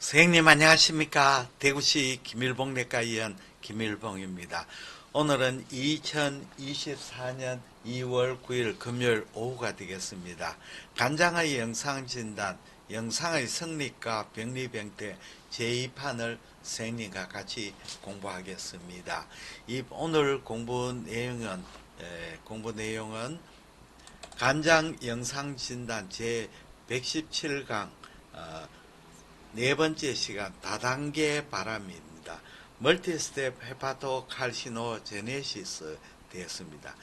선생님 안녕하십니까. 대구시 김일봉내과의원 김일봉입니다. 오늘은 2024년 2월 9일 금요일 오후가 되겠습니다. 간장의 영상진단, 영상의 성립과 병리병태 제2판을 선생님과 같이 공부하겠습니다. 오늘 공부 내용은 간장 영상진단 제117강 네 번째 시간 다단계 바람입니다. 멀티스텝 헤파토칼시노제네시스 되었습니다.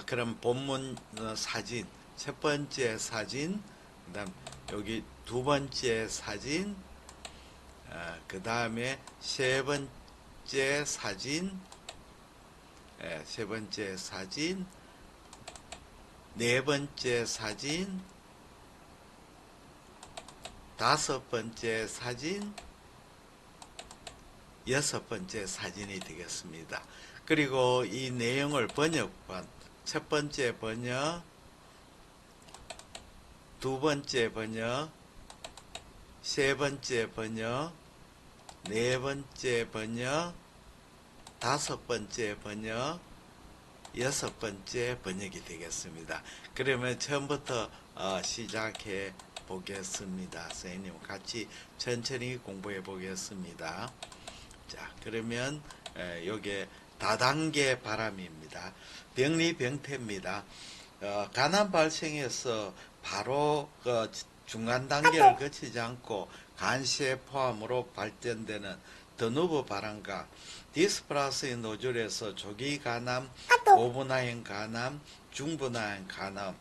그럼 본문 사진 첫 번째 사진, 그다음 여기 두 번째 사진, 그 다음에 세 번째 사진, 네 번째 사진, 다섯 번째 사진, 여섯 번째 사진이 되겠습니다. 그리고 이 내용을 번역본, 첫 번째 번역, 두 번째 번역, 세 번째 번역, 네 번째 번역, 다섯 번째 번역, 여섯 번째 번역이 되겠습니다. 그러면 처음부터 시작해 보겠습니다. 선생님 같이 천천히 공부해 보겠습니다. 자, 그러면 요게 다단계 바람입니다. 병리병태입니다. 간암 발생해서 바로 중간 단계를 거치지 않고 간시에 포함으로 발전되는 드누브 발암과 디스플라스의 노즐에서 조기 간암, 고분화형 간암, 중분화형 간암,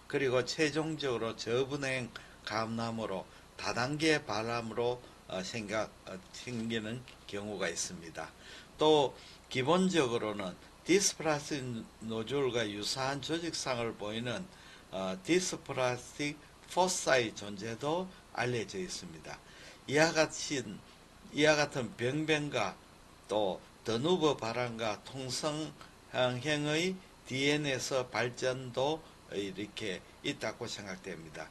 그리고 최종적으로 저분화형 간암으로 다단계 바람으로 생기는 경우가 있습니다. 또 기본적으로는 디스플라스틱 노즐과 유사한 조직상을 보이는 디스플라스틱 포사의 존재도 알려져 있습니다. 이와 같은 병변과 또 드누브 발암과 통성형의 DNA에서 발전도 이렇게 있다고 생각됩니다.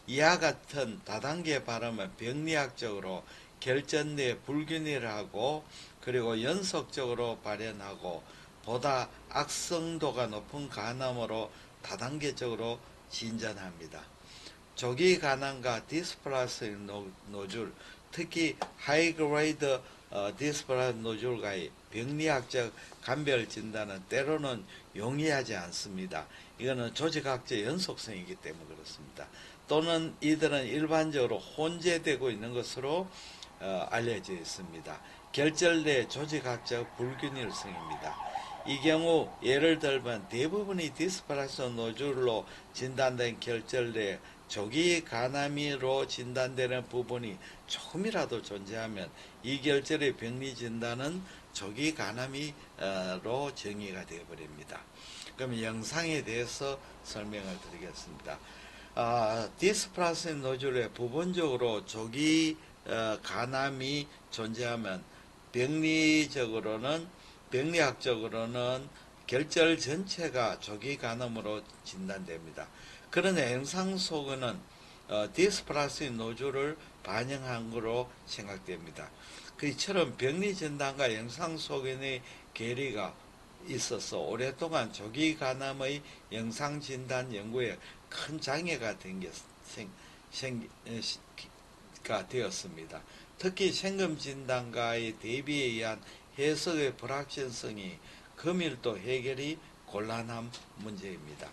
이와 같은 다단계 발암은 병리학적으로 결전 내 불균형을 하고 그리고 연속적으로 발현하고 보다 악성도가 높은 간암으로 다단계적으로 진전합니다. 조기 간암과 디스플라스틱 노즐, 특히 하이그레이드 디스플라스틱 노즐과의 병리학적 감별 진단은 때로는 용이하지 않습니다. 이거는 조직학적 연속성이기 때문에 그렇습니다. 또는 이들은 일반적으로 혼재되고 있는 것으로 알려져 있습니다. 결절 내 조직학적 불균일성입니다. 이 경우 예를 들면 대부분이 디스플라스틱 노즐로 진단된 결절 내 조기 간암으로 진단되는 부분이 조금이라도 존재하면 이 결절의 병리 진단은 조기 간암으로 정의가 되어버립니다. 그럼 영상에 대해서 설명을 드리겠습니다. 디스플라스틱 노즐에 부분적으로 조기 간암이 존재하면 병리학적으로는 결절 전체가 조기 간암으로 진단됩니다. 그러나 영상 속에는 디스플라스틱 노즐을 반영한 것으로 생각됩니다. 이처럼 병리 진단과 영상 속에의 괴리가 있어서 오랫동안 조기 간암의 영상 진단 연구에 큰 장애가 되었습니다. 특히 생검 진단과의 대비에 의한 해석의 불확실성이 금일도 해결이 곤란한 문제입니다.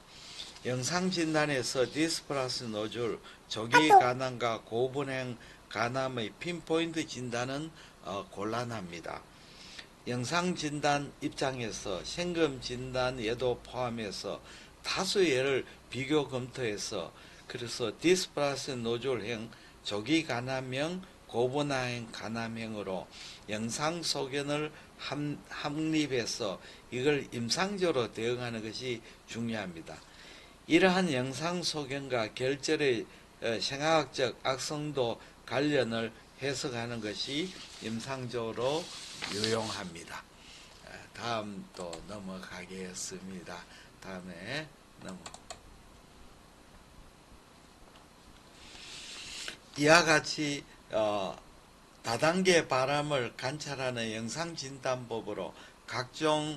영상 진단에서 디스플라스틱 노즐, 조기 간암과 고분행 간암의 핀포인트 진단은 곤란합니다. 영상 진단 입장에서 생검 진단에도 포함해서 다수의 예를 비교 검토해서 그래서 디스플라스틱 노즐형, 조기 간암형, 고분화형 간암형으로 영상 소견을 확립해서 이걸 임상적으로 대응하는 것이 중요합니다. 이러한 영상 소견과 결절의 생화학적 악성도 관련을 해석하는 것이 임상적으로 유용합니다. 다음 또 넘어가겠습니다. 다음에 이와 같이 다단계 바람을 관찰하는 영상진단법으로 각종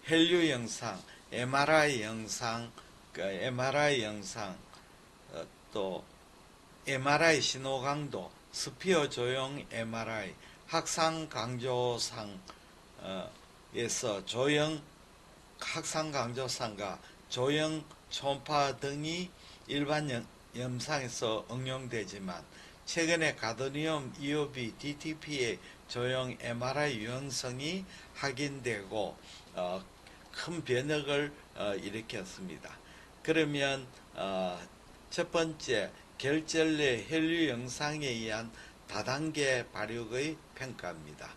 혈류 영상, MRI 영상, 또 MRI 신호 강도, 스피어 조형 MRI, 확산 강조상에서 조형 확산 강조상과 조형 초음파 등이 일반 영상에서 응용되지만 최근에 가드니움 EOB DTP의 조형 MRI 유용성이 확인되고 큰 변혁을 일으켰습니다. 그러면 첫 번째 결절내 혈류 영상에 의한 다단계 발육의 평가입니다.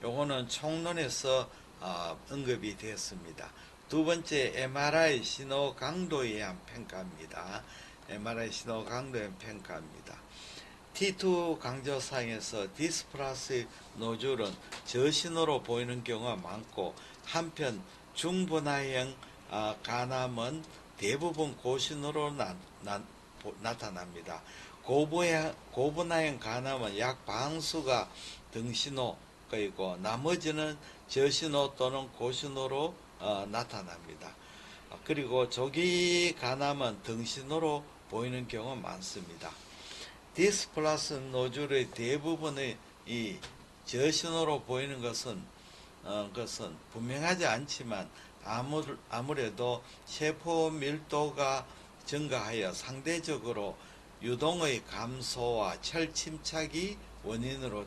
요거는 총론에서 언급이 되었습니다. 두 번째 MRI 신호 강도에 의한 평가입니다. MRI 신호 강도에 의한 평가입니다. T2 강조상에서 디스플라스 노즐은 저신호로 보이는 경우가 많고 한편 중분화형 간암은 대부분 고신호로 나타납니다. 고분화형 간암은 약 반수가 등신호이고 나머지는 저신호 또는 고신호로 나타납니다. 그리고 조기 간암은 등신호로 보이는 경우가 많습니다. 디스플라스 노즐의 대부분의 이 저신호로 보이는 것은 분명하지 않지만 아무래도 세포 밀도가 증가하여 상대적으로 유동의 감소와 철 침착이 원인으로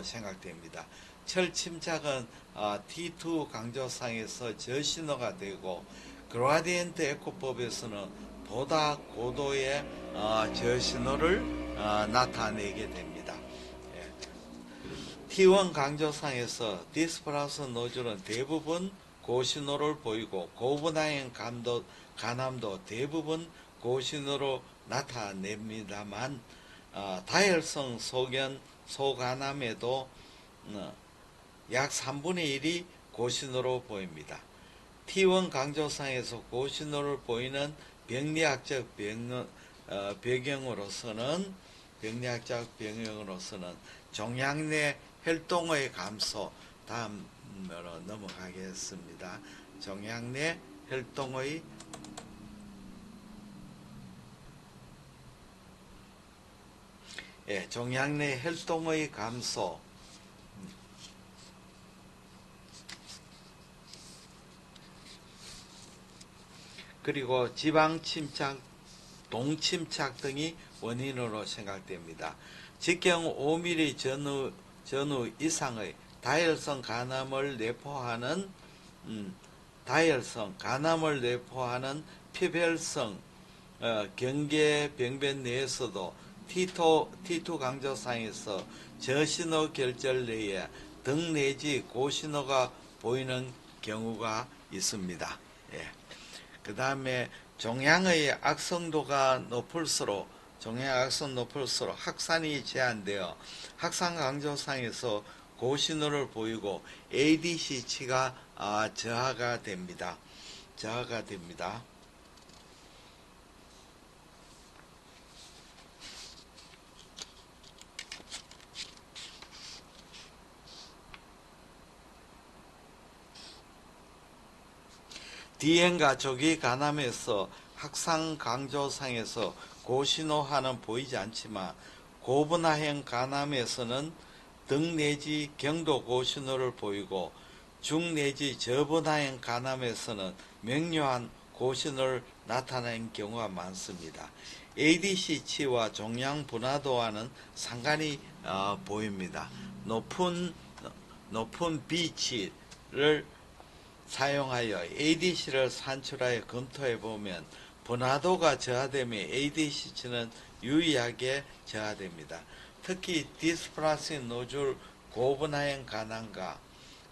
생각됩니다. 철 침착은 T2 강조상에서 저신호가 되고 그라디엔트 에코법에서는 보다 고도의 저신호를 나타내게 됩니다. T1 강조상에서 디스플라스 노즐은 대부분 고신호를 보이고 고분화형 간암도 대부분 고신호로 나타냅니다만 다혈성 소견 소간암에도 약 3분의 1이 고신호로 보입니다. T1 강조상에서 고신호를 보이는 병리학적 배경으로서는 종양 내 혈동의 감소, 다음으로 넘어가겠습니다. 종양 내 혈동의 종양 내 혈동의 감소, 그리고 지방 침착, 동침착 등이 원인으로 생각됩니다. 직경 5mm 전후 이상의 다혈성 간암을 내포하는 피별성 경계 병변 내에서도 T2 강조상에서 저신호 결절 내에 등 내지 고신호가 보이는 경우가 있습니다. 그 다음에 종양의 악성도가 높을수록 확산이 제한되어 확산 강조상에서 고신호를 보이고 ADC치가 저하가 됩니다. D형과 조기 간암에서 확산 강조상에서 고신호화는 보이지 않지만 고분화형 간암에서는 등 내지 경도 고신호를 보이고 중 내지 저분화형 간암에서는 명료한 고신호를 나타내는 경우가 많습니다. ADC치와 종양 분화도와는 상관이 보입니다. 높은 B치를 사용하여 ADC를 산출하여 검토해 보면 분화도가 저하되며 ADC치는 유의하게 저하됩니다. 특히 디스플라스 노즐 고분화형 간암과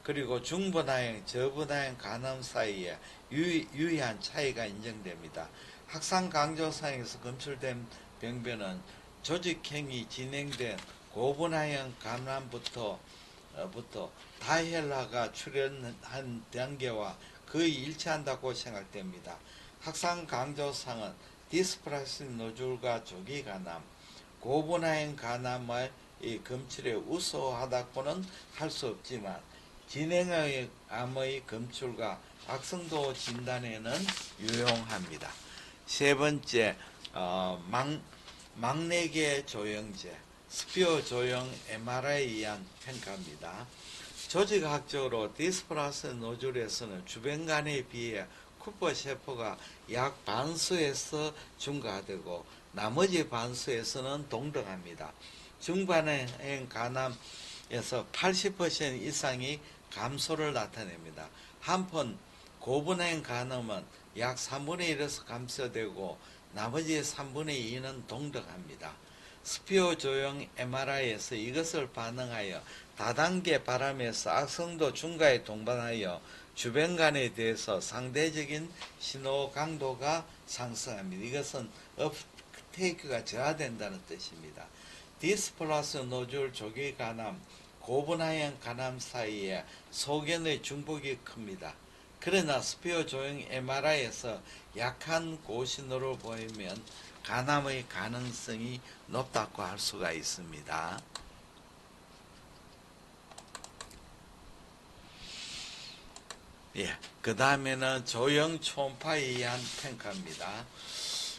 그리고 중분화형, 저분화형 간암 사이에 유의한 차이가 인정됩니다. 확산 강조상에서 검출된 병변은 조직행위 진행된 고분화형 간암부터 다혈화가 출현한 단계와 거의 일치한다고 생각됩니다. 확산 강조상은 디스플라스 노즐과 조기 간암, 고분화형 간암의 이 검출에 우수하다고는 할 수 없지만 진행의 암의 검출과 악성도 진단에는 유용합니다. 세 번째, 막내계 조영제, 스피어 조형 MRI에 의한 평가입니다. 조직학적으로 디스플라스 노즐에서는 주변간에 비해 쿠퍼 세포가 약 반수에서 증가되고 나머지 반수에서는 동등합니다. 중반행 간암에서 80% 이상이 감소를 나타냅니다. 한편 고분행 간암은 약 3분의 1에서 감소되고 나머지 3분의 2는 동등합니다. 스피어 조형 MRI에서 이것을 반응하여 다단계 바람에서 악성도 증가에 동반하여 주변간에 대해서 상대적인 신호 강도가 상승합니다. 이것은 업테이크가 저하된다는 뜻입니다. 디스플라스 노즐 조기 간암, 고분화형 간암 사이에 소견의 중복이 큽니다. 그러나 스피어 조형 MRI에서 약한 고신호를 보이면 간암의 가능성이 높다고 할 수가 있습니다. 그 다음에는 조형 초음파에 의한 평가입니다.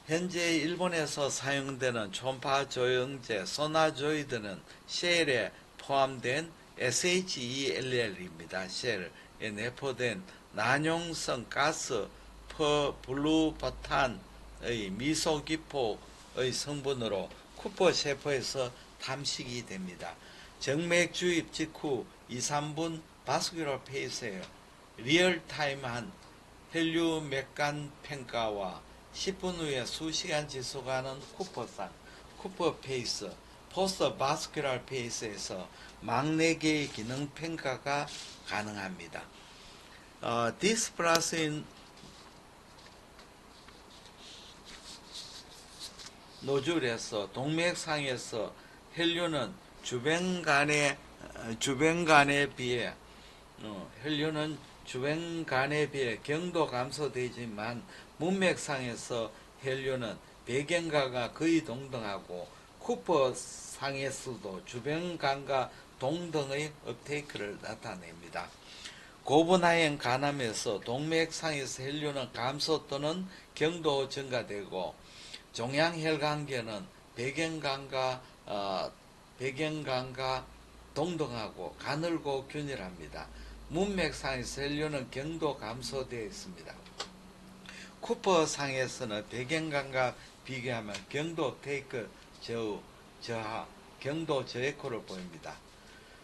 현재 일본에서 사용되는 초음파 조형제 소나조이드는 쉘에 포함된 SHELL입니다. 쉘에 내포된 난용성 가스 블루버탄의 미소기포의 성분으로 쿠퍼 세포에서 탐식이 됩니다. 정맥 주입 직후 2~3분 바스큘러 페이스예요. 리얼타임한 혈류 맥간 평가와 10분 후에 수시간 지속하는 쿠퍼상, 쿠퍼 페이스, 포스트 바스큘러 페이스에서 막내계의 기능 평가가 가능합니다. 디스플라스인 노즐에서 동맥상에서 혈류는 주변간에 비해 경도 감소되지만 문맥상에서 혈류는 배경과가 거의 동등하고 쿠퍼상에서도 주변간과 동등의 업테이크를 나타냅니다. 고분화형 간암에서 동맥상에서 혈류는 감소 또는 경도 증가되고 종양혈관계는 배경간과 동등하고 가늘고 균일합니다. 문맥상에서 혈류는 경도 감소되어 있습니다. 쿠퍼상에서는 배경간과 비교하면 경도 테이크 저하, 경도 저에코를 보입니다.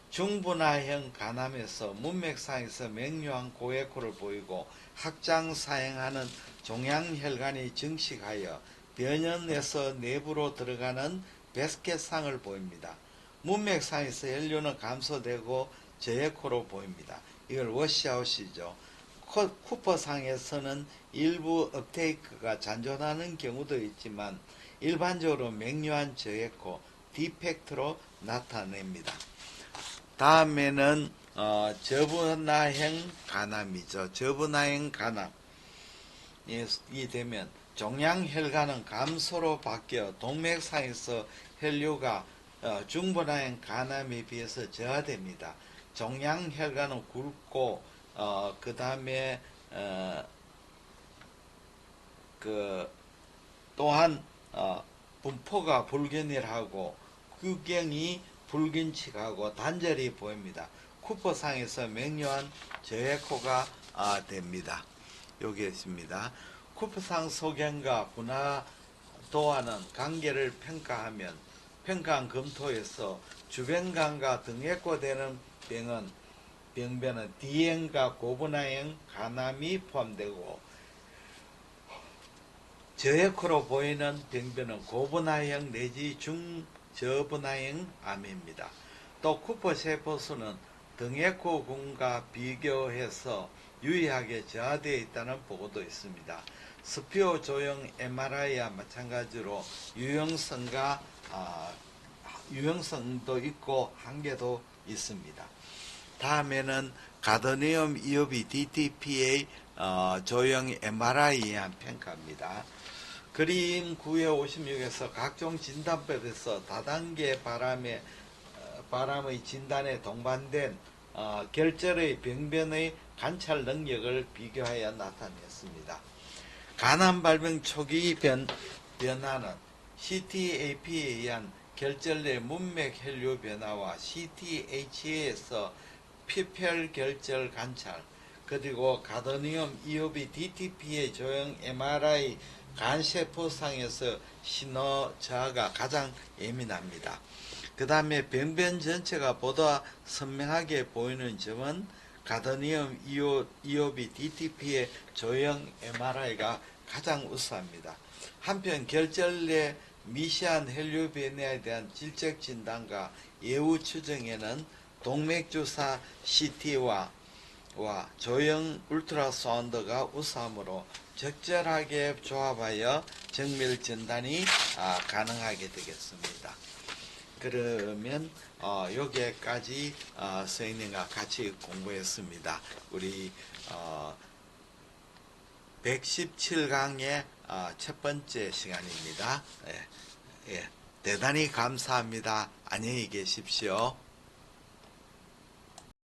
중분화형 간암에서 문맥상에서 명료한 고에코를 보이고 확장 사행하는 종양혈관이 증식하여 변연에서 내부로 들어가는 베스켓상을 보입니다. 문맥상에서 혈류는 감소되고 저에코로 보입니다. 이걸 워시아웃이죠. 쿠퍼상에서는 일부 업테이크가 잔존하는 경우도 있지만 일반적으로 명료한 저에코, 디펙트로 나타냅니다. 다음에는 저분화형 간암이죠. 저분화형 간암이 되면 종양혈관은 감소로 바뀌어 동맥상에서 혈류가 중분화형 간암에 비해서 저하됩니다. 종양혈관은 굵고 그 다음에 또한 분포가 불균일하고 구경이 불균칙하고 단절히 보입니다. 쿠퍼상에서 명료한 저에코가 됩니다. 여기 있습니다. 쿠퍼상 소견과 분화도와는 관계를 평가한 검토에서 주변간과 등에코되는 병변은 D형과 고분화형 간암이 포함되고 저에코로 보이는 병변은 고분화형 내지 중저분화형 암입니다. 또 쿠퍼 세포수는 등에코군과 비교해서 유의하게 저하되어 있다는 보고도 있습니다. 스피어 조형 MRI와 마찬가지로 유용성도 있고 한계도 있습니다. 다음에는 가드니움 이오비 DTPA 조형 MRI에 의한 평가입니다. 그림 9에 56에서 각종 진단법에서 다단계 바람에 바람의 진단에 동반된 결절의 병변의 관찰 능력을 비교하여 나타냈습니다. 간암 발병 초기 변화는 CTAP에 의한 결절 내 문맥 혈류 변화와 CTH에서 피펠 결절 관찰, 그리고 가드니움 이오비 DTP의 조형 MRI 간세포상에서 신호 저하가 가장 예민합니다. 그 다음에 병변 전체가 보다 선명하게 보이는 점은 가드니움 이오비 DTP의 조형 MRI가 가장 우수합니다. 한편 결절 내 미세한 혈류 변화에 대한 질적 진단과 예후 추정에는 동맥주사 CT와 조형 울트라사운드가 우수하므로 적절하게 조합하여 정밀診단이 가능하게 되겠습니다. 그러면 여기까지 선생님과 같이 공부했습니다. 우리 117강의 첫 번째 시간입니다. 예, 대단히 감사합니다. 안녕히 계십시오.